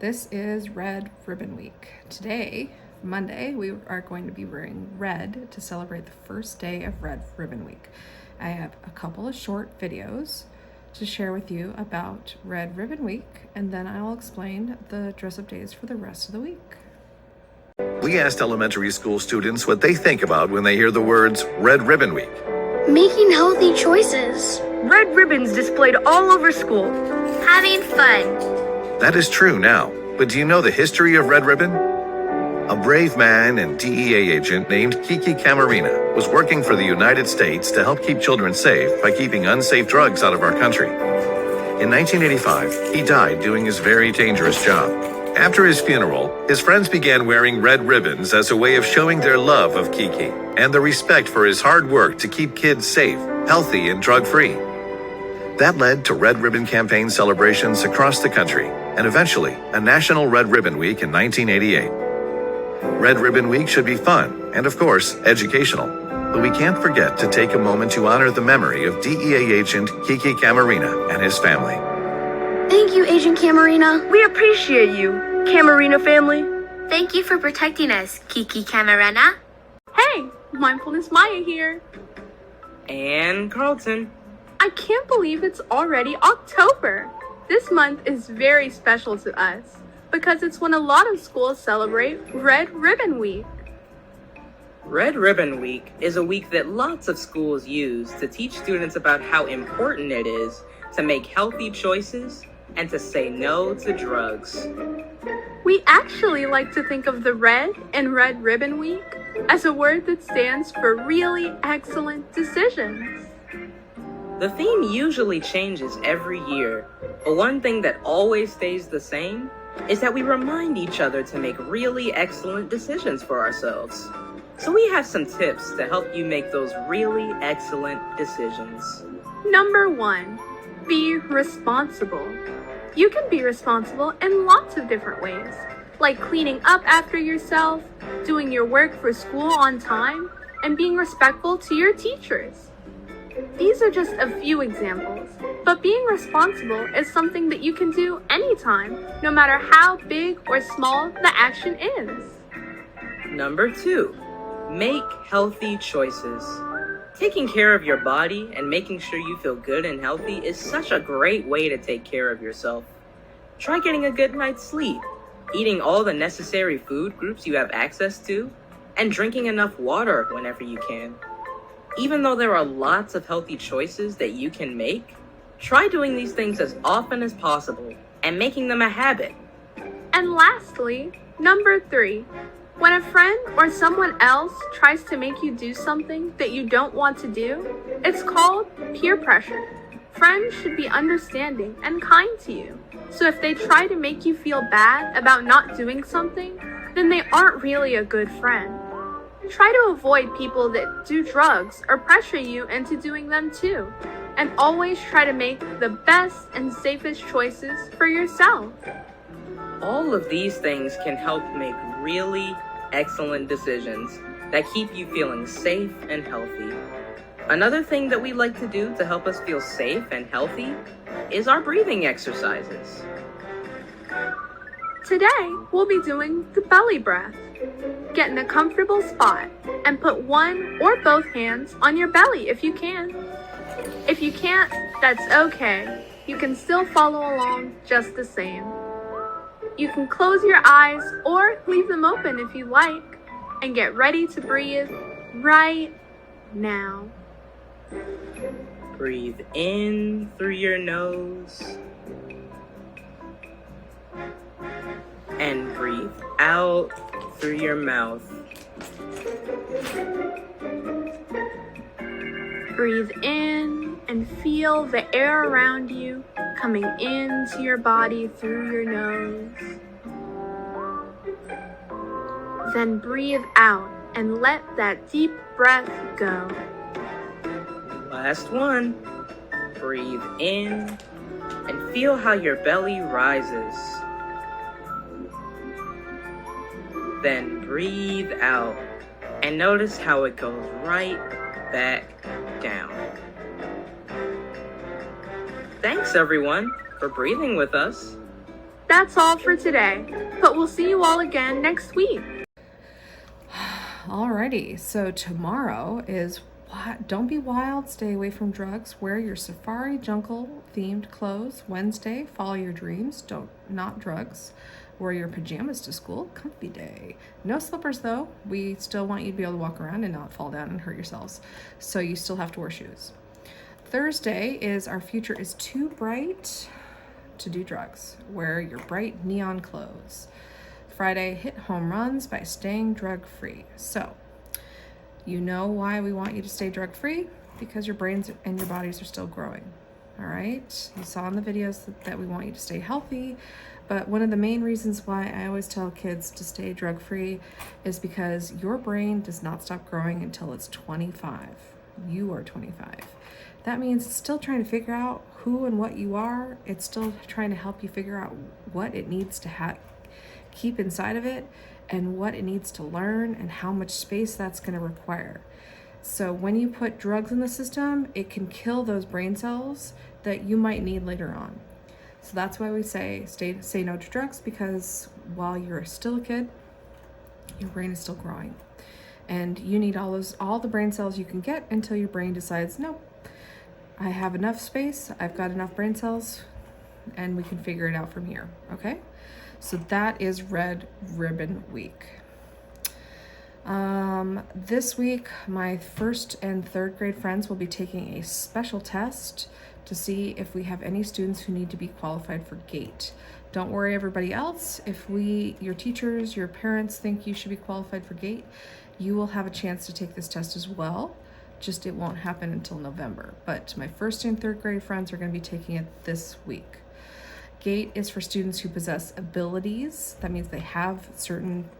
This is Red Ribbon Week. Today, Monday, we are going to be wearing red to celebrate the first day of Red Ribbon Week. I have a couple of short videos to share with you about Red Ribbon Week, and then I'll explain the dress-up days for the rest of the week. We asked elementary school students what they think about when they hear the words Red Ribbon Week. Making healthy choices. Red ribbons displayed all over school. Having fun. That is true now, but do you know the history of Red Ribbon? A brave man and DEA agent named Kiki Camarena was working for the United States to help keep children safe by keeping unsafe drugs out of our country. In 1985, he died doing his very dangerous job. After his funeral, his friends began wearing red ribbons as a way of showing their love of Kiki and the respect for his hard work to keep kids safe, healthy, and drug-free. That led to Red Ribbon campaign celebrations across the country and eventually a National Red Ribbon Week in 1988. Red Ribbon Week should be fun and, of course, educational, but we can't forget to take a moment to honor the memory of DEA agent Kiki Camarena and his family. Thank you, Agent Camarena. We appreciate you, Camarena family. Thank you for protecting us, Kiki Camarena. Hey, Mindfulness Maya here. And Carlton. I can't believe it's already October. This month is very special to us because it's when a lot of schools celebrate Red Ribbon Week. Red Ribbon Week is a week that lots of schools use to teach students about how important it is to make healthy choices and to say no to drugs. We actually like to think of the red in Red Ribbon Week as a word that stands for really excellent decisions. The theme usually changes every year, but one thing that always stays the same is that we remind each other to make really excellent decisions for ourselves. So we have some tips to help you make those really excellent decisions. Number 1, be responsible. You can be responsible in lots of different ways, like cleaning up after yourself, doing your work for school on time, and being respectful to your teachers. These are just a few examples, but being responsible is something that you can do anytime, no matter how big or small the action is. Number 2, make healthy choices. Taking care of your body and making sure you feel good and healthy is such a great way to take care of yourself. Try getting a good night's sleep, eating all the necessary food groups you have access to, and drinking enough water whenever you can. Even though there are lots of healthy choices that you can make, try doing these things as often as possible and making them a habit. And lastly, number 3, when a friend or someone else tries to make you do something that you don't want to do, it's called peer pressure. Friends should be understanding and kind to you. So if they try to make you feel bad about not doing something, then they aren't really a good friend. Try to avoid people that do drugs or pressure you into doing them too. And always try to make the best and safest choices for yourself. All of these things can help make really excellent decisions that keep you feeling safe and healthy. Another thing that we like to do to help us feel safe and healthy is our breathing exercises. Today, we'll be doing the belly breath. Get in a comfortable spot and put one or both hands on your belly if you can. If you can't, that's okay. You can still follow along just the same. You can close your eyes or leave them open if you like, and get ready to breathe right now. Breathe in through your nose and breathe out through your mouth. Breathe in and feel the air around you coming into your body through your nose. Then breathe out and let that deep breath go. Last one. Breathe in and feel how your belly rises. Then breathe out and notice how it goes right back down. Thanks everyone for breathing with us. That's all for today, but we'll see you all again next week. Alrighty, so tomorrow is don't be wild, stay away from drugs, wear your safari jungle themed clothes. Wednesday, follow your dreams, not drugs. Wear your pajamas to school, comfy day. No slippers though. We still want you to be able to walk around and not fall down and hurt yourselves. So you still have to wear shoes. Thursday is our future is too bright to do drugs. Wear your bright neon clothes. Friday, hit home runs by staying drug-free. So, you know why we want you to stay drug-free? Because your brains and your bodies are still growing, all right? You saw in the videos that we want you to stay healthy, but one of the main reasons why I always tell kids to stay drug-free is because your brain does not stop growing until it's 25. You are 25. That means it's still trying to figure out who and what you are. It's still trying to help you figure out what it needs to keep inside of it and what it needs to learn and how much space that's going to require. So when you put drugs in the system, it can kill those brain cells that you might need later on. So that's why we say no to drugs, because while you're still a kid, your brain is still growing. And you need all the brain cells you can get until your brain decides, nope, I have enough space, I've got enough brain cells, and we can figure it out from here, okay? So that is Red Ribbon Week. This week, my 1st and 3rd grade friends will be taking a special test to see if we have any students who need to be qualified for GATE. Don't worry, everybody else. If your teachers, your parents think you should be qualified for GATE, you will have a chance to take this test as well. Just it won't happen until November. But my 1st and 3rd grade friends are going to be taking it this week. GATE is for students who possess abilities. That means they have certain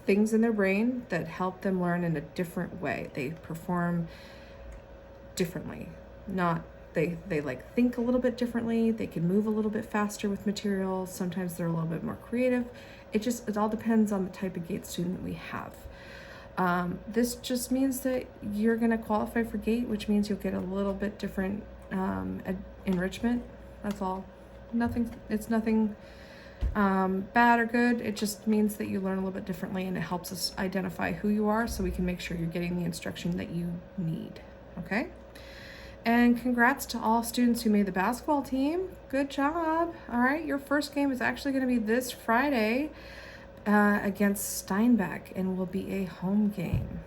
things in their brain that help them learn in a different way. They perform differently. They like think a little bit differently. They can move a little bit faster with materials. Sometimes they're a little bit more creative. It all depends on the type of GATE student we have. This just means that you're going to qualify for GATE, which means you'll get a little bit different enrichment. That's all. It's nothing bad or good. It just means that you learn a little bit differently, and it helps us identify who you are so we can make sure you're getting the instruction that you need. Okay? And congrats to all students who made the basketball team. Good job. All right, your first game is actually going to be this Friday against Steinbeck, and will be a home game.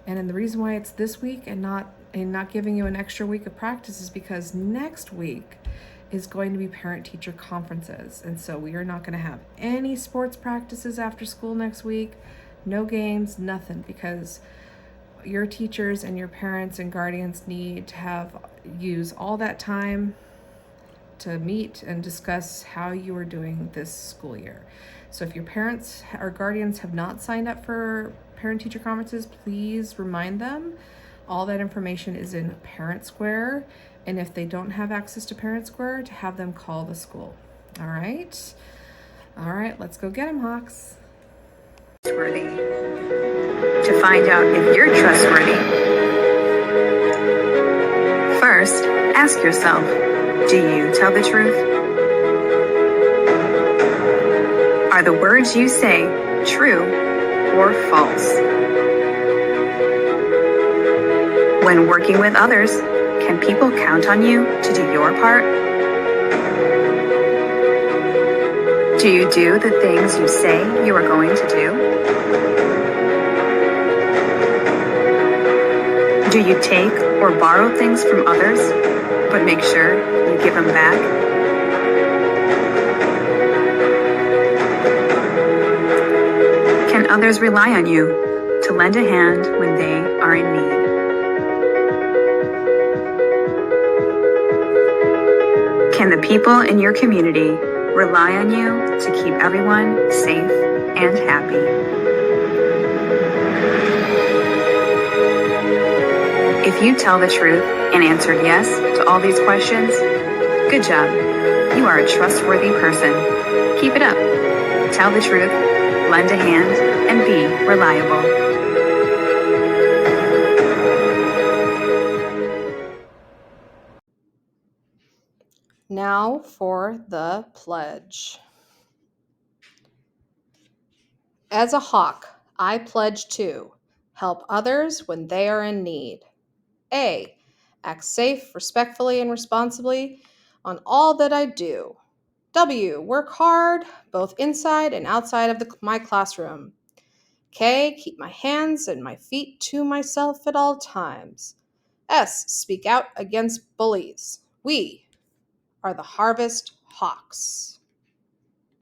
And then the reason why it's this week and not giving you an extra week of practice is because next week is going to be parent-teacher conferences. And so we are not going to have any sports practices after school next week, no games, nothing, because your teachers and your parents and guardians need to use all that time to meet and discuss how you are doing this school year. So if your parents or guardians have not signed up for parent-teacher conferences, please remind them. All that information is in Parent Square, and if they don't have access to Parent Square, to have them call the school. All right, let's go get them, Hawks. Trustworthy. To find out if you're trustworthy, first ask yourself, do you tell the truth? Are the words you say true or false? When working with others, can people count on you to do your part? Do you do the things you say you are going to do? Do you take or borrow things from others, but make sure you give them back? Can others rely on you to lend a hand when they are in need? Can the people in your community rely on you to keep everyone safe and happy? If you tell the truth and answered yes to all these questions, good job. You are a trustworthy person. Keep it up. Tell the truth, lend a hand, and be reliable. Now Now for the pledge. As a hawk, I pledge to help others when they are in need. A. Act safe, respectfully, and responsibly on all that I do. W. Work hard, both inside and outside of my classroom. K. Keep my hands and my feet to myself at all times. S. Speak out against bullies. We are the Harvest Hawks.